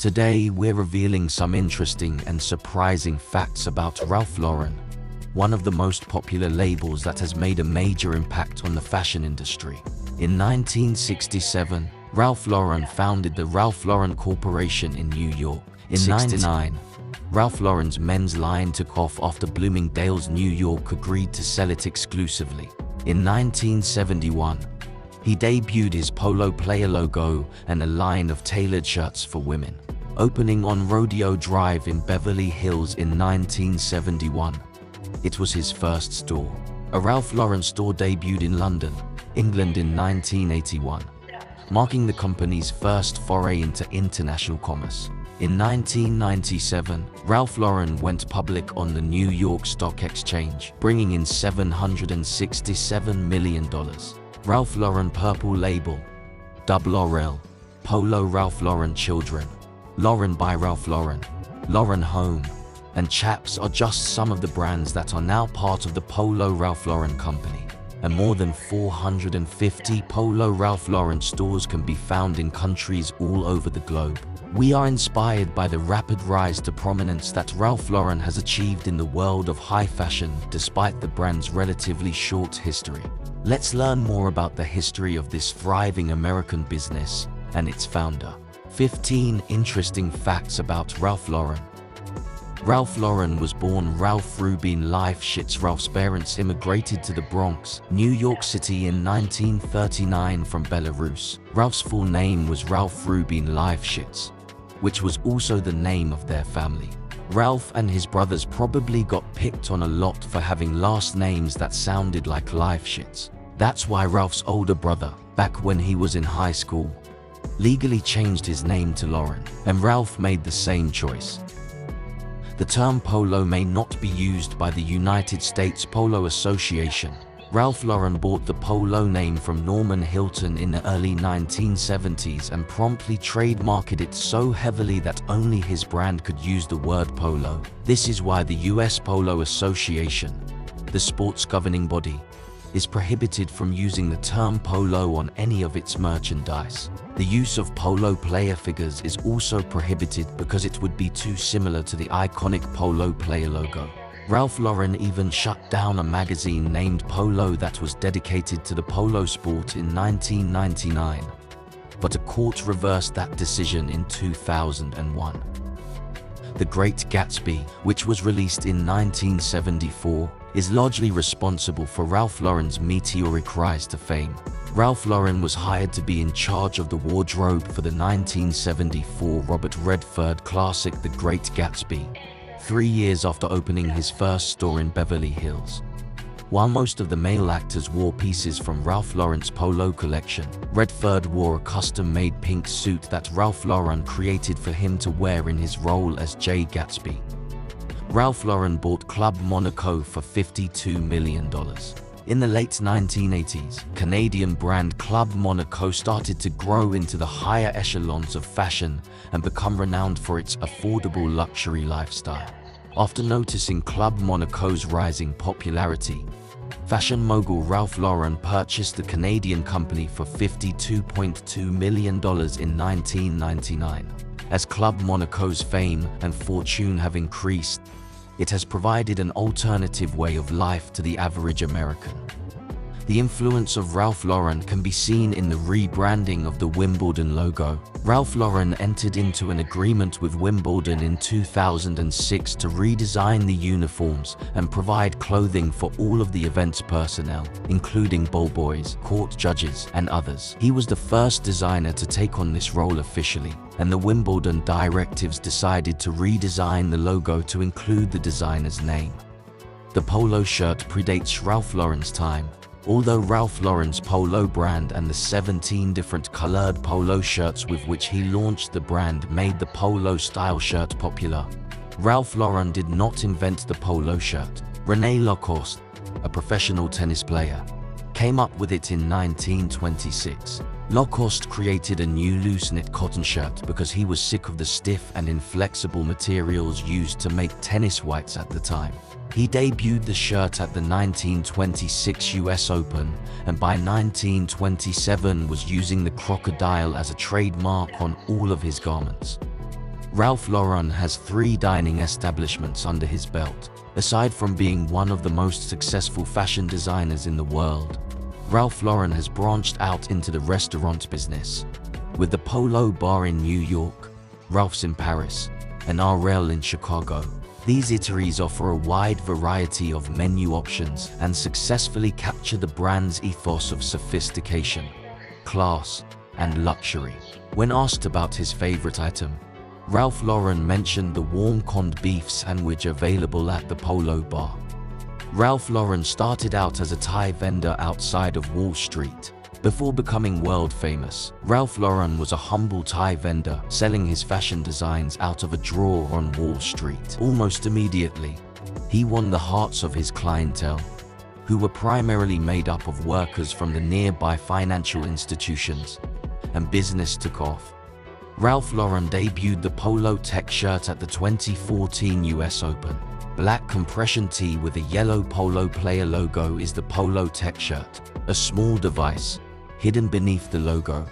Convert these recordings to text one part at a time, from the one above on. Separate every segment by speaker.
Speaker 1: Today we're revealing some interesting and surprising facts about Ralph Lauren, one of the most popular labels that has made a major impact on the fashion industry. In 1967, Ralph Lauren founded the Ralph Lauren Corporation in New York. In 1969, Ralph Lauren's men's line took off after Bloomingdale's New York agreed to sell it exclusively. In 1971, he debuted his Polo player logo and a line of tailored shirts for women, opening on Rodeo Drive in Beverly Hills in 1971. It was his first store. A Ralph Lauren store debuted in London, England in 1981, marking the company's first foray into international commerce. In 1997, Ralph Lauren went public on the New York Stock Exchange, bringing in $767 million. Ralph Lauren Purple Label, RL, Polo Ralph Lauren Children, Lauren by Ralph Lauren, Lauren Home, and Chaps are just some of the brands that are now part of the Polo Ralph Lauren company. And more than 450 Polo Ralph Lauren stores can be found in countries all over the globe. We are inspired by the rapid rise to prominence that Ralph Lauren has achieved in the world of high fashion despite the brand's relatively short history. Let's learn more about the history of this thriving American business and its founder. 15 interesting facts about Ralph Lauren. Ralph Lauren was born Ralph Rubin Lifeshitz. Ralph's parents immigrated to the Bronx, New York City in 1939 from Belarus. Ralph's full name was Ralph Rubin Lifeshitz, which was also the name of their family. Ralph and his brothers probably got picked on a lot for having last names that sounded like Lifeshitz. That's why Ralph's older brother, back when he was in high school, legally changed his name to Lauren, and Ralph made the same choice. The term Polo may not be used by the United States Polo Association. Ralph Lauren bought the Polo name from Norman Hilton in the early 1970s and promptly trademarked it so heavily that only his brand could use the word Polo. This is why the US Polo Association, the sports governing body, is prohibited from using the term Polo on any of its merchandise. The use of Polo player figures is also prohibited because it would be too similar to the iconic Polo player logo. Ralph Lauren even shut down a magazine named Polo that was dedicated to the polo sport in 1999, but a court reversed that decision in 2001. The Great Gatsby, which was released in 1974, is largely responsible for Ralph Lauren's meteoric rise to fame. Ralph Lauren was hired to be in charge of the wardrobe for the 1974 Robert Redford classic The Great Gatsby, 3 years after opening his first store in Beverly Hills. While most of the male actors wore pieces from Ralph Lauren's Polo collection, Redford wore a custom-made pink suit that Ralph Lauren created for him to wear in his role as Jay Gatsby. Ralph Lauren bought Club Monaco for $52 million. In the late 1980s, Canadian brand Club Monaco started to grow into the higher echelons of fashion and become renowned for its affordable luxury lifestyle. After noticing Club Monaco's rising popularity, fashion mogul Ralph Lauren purchased the Canadian company for $52.2 million in 1999. As Club Monaco's fame and fortune have increased, it has provided an alternative way of life to the average American. The influence of Ralph Lauren can be seen in the rebranding of the Wimbledon logo. Ralph Lauren entered into an agreement with Wimbledon in 2006 to redesign the uniforms and provide clothing for all of the event's personnel, including ballboys, court judges, and others. He was the first designer to take on this role officially, and the Wimbledon directives decided to redesign the logo to include the designer's name. The polo shirt predates Ralph Lauren's time. Although Ralph Lauren's Polo brand and the 17 different colored polo shirts with which he launched the brand made the polo style shirt popular, Ralph Lauren did not invent the polo shirt. René Lacoste, a professional tennis player, came up with it in 1926. Lacoste created a new loose-knit cotton shirt because he was sick of the stiff and inflexible materials used to make tennis whites at the time. He debuted the shirt at the 1926 US Open, and by 1927 was using the crocodile as a trademark on all of his garments. Ralph Lauren has 3 dining establishments under his belt. Aside from being one of the most successful fashion designers in the world, Ralph Lauren has branched out into the restaurant business. With the Polo bar in New York, Ralph's in Paris, and RL in Chicago, these eateries offer a wide variety of menu options and successfully capture the brand's ethos of sophistication, class, and luxury. When asked about his favorite item, Ralph Lauren mentioned the warm corned beef sandwich available at the Polo bar. Ralph Lauren started out as a Thai vendor outside of Wall Street. Before becoming world famous, Ralph Lauren was a humble Thai vendor selling his fashion designs out of a drawer on Wall Street. Almost immediately, he won the hearts of his clientele, who were primarily made up of workers from the nearby financial institutions, and business took off. Ralph Lauren debuted the Polo Tech shirt at the 2014 US Open. Black compression tee with a yellow Polo player logo is the Polo Tech shirt. A small device, hidden beneath the logo,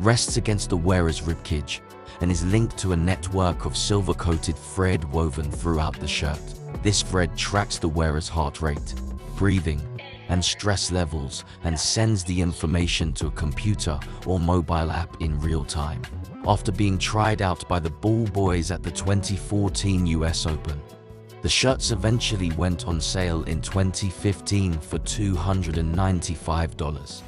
Speaker 1: rests against the wearer's ribcage and is linked to a network of silver-coated thread woven throughout the shirt. This thread tracks the wearer's heart rate, breathing, and stress levels and sends the information to a computer or mobile app in real time. After being tried out by the ball boys at the 2014 US Open, the shirts eventually went on sale in 2015 for $295.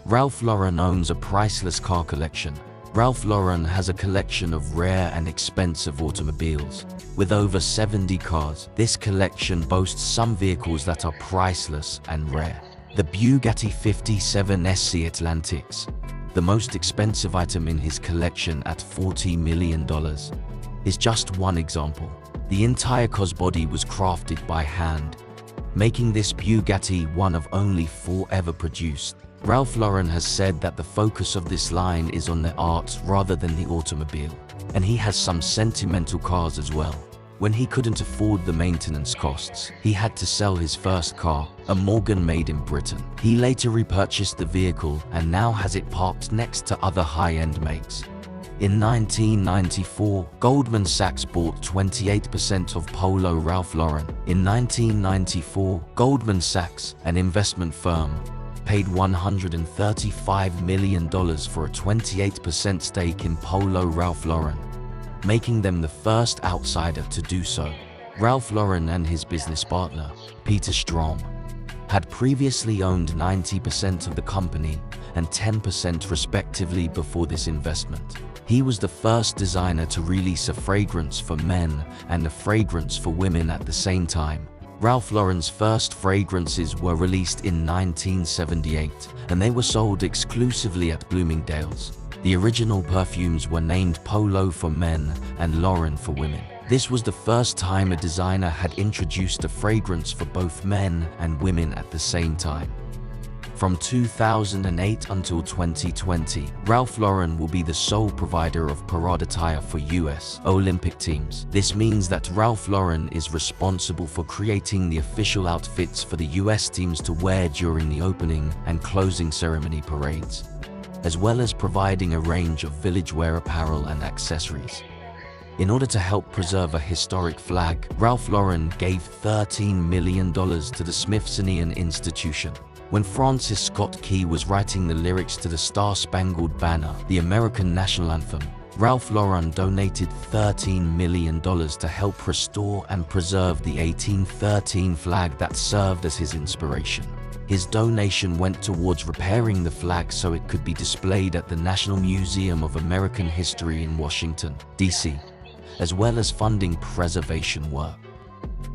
Speaker 1: Ralph Lauren owns a priceless car collection. Ralph Lauren has a collection of rare and expensive automobiles. With over 70 cars, this collection boasts some vehicles that are priceless and rare. The Bugatti 57 SC Atlantics, the most expensive item in his collection at $40 million, is just one example. The entire car's body was crafted by hand, making this Bugatti one of only 4 ever produced. Ralph Lauren has said that the focus of this line is on the art rather than the automobile, and he has some sentimental cars as well. When he couldn't afford the maintenance costs, he had to sell his first car, a Morgan made in Britain. He later repurchased the vehicle and now has it parked next to other high-end makes. In 1994, Goldman Sachs bought 28% of Polo Ralph Lauren. In 1994, Goldman Sachs, an investment firm, paid $135 million for a 28% stake in Polo Ralph Lauren, making them the first outsider to do so. Ralph Lauren and his business partner, Peter Strom, had previously owned 90% of the company and 10% respectively before this investment. He was the first designer to release a fragrance for men and a fragrance for women at the same time. Ralph Lauren's first fragrances were released in 1978, and they were sold exclusively at Bloomingdale's. The original perfumes were named Polo for men and Lauren for women. This was the first time a designer had introduced a fragrance for both men and women at the same time. From 2008 until 2020, Ralph Lauren will be the sole provider of parade attire for US Olympic teams. This means that Ralph Lauren is responsible for creating the official outfits for the US teams to wear during the opening and closing ceremony parades, as well as providing a range of village wear apparel and accessories. In order to help preserve a historic flag, Ralph Lauren gave $13 million to the Smithsonian Institution. When Francis Scott Key was writing the lyrics to the Star-Spangled Banner, the American national anthem, Ralph Lauren donated $13 million to help restore and preserve the 1813 flag that served as his inspiration. His donation went towards repairing the flag so it could be displayed at the National Museum of American History in Washington, D.C., as well as funding preservation work.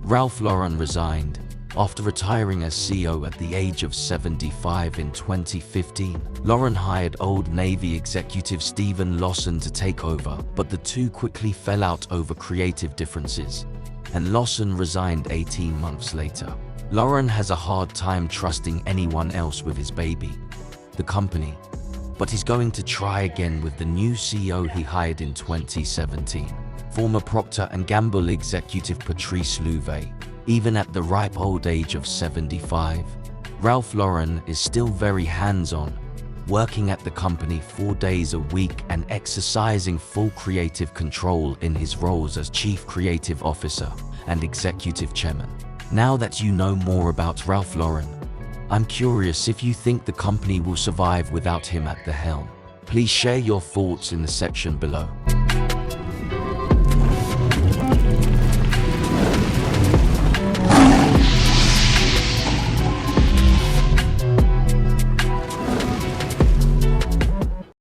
Speaker 1: Ralph Lauren resigned after retiring as CEO at the age of 75 in 2015. Lauren hired Old Navy executive Stephen Lawson to take over, but the two quickly fell out over creative differences, and Lawson resigned 18 months later. Lauren has a hard time trusting anyone else with his baby, the company, but he's going to try again with the new CEO he hired in 2017. Former Procter & Gamble executive Patrice Louvet. Even at the ripe old age of 75, Ralph Lauren is still very hands-on, working at the company 4 days a week and exercising full creative control in his roles as Chief Creative Officer and Executive Chairman. Now that you know more about Ralph Lauren, I'm curious if you think the company will survive without him at the helm. Please share your thoughts in the section below.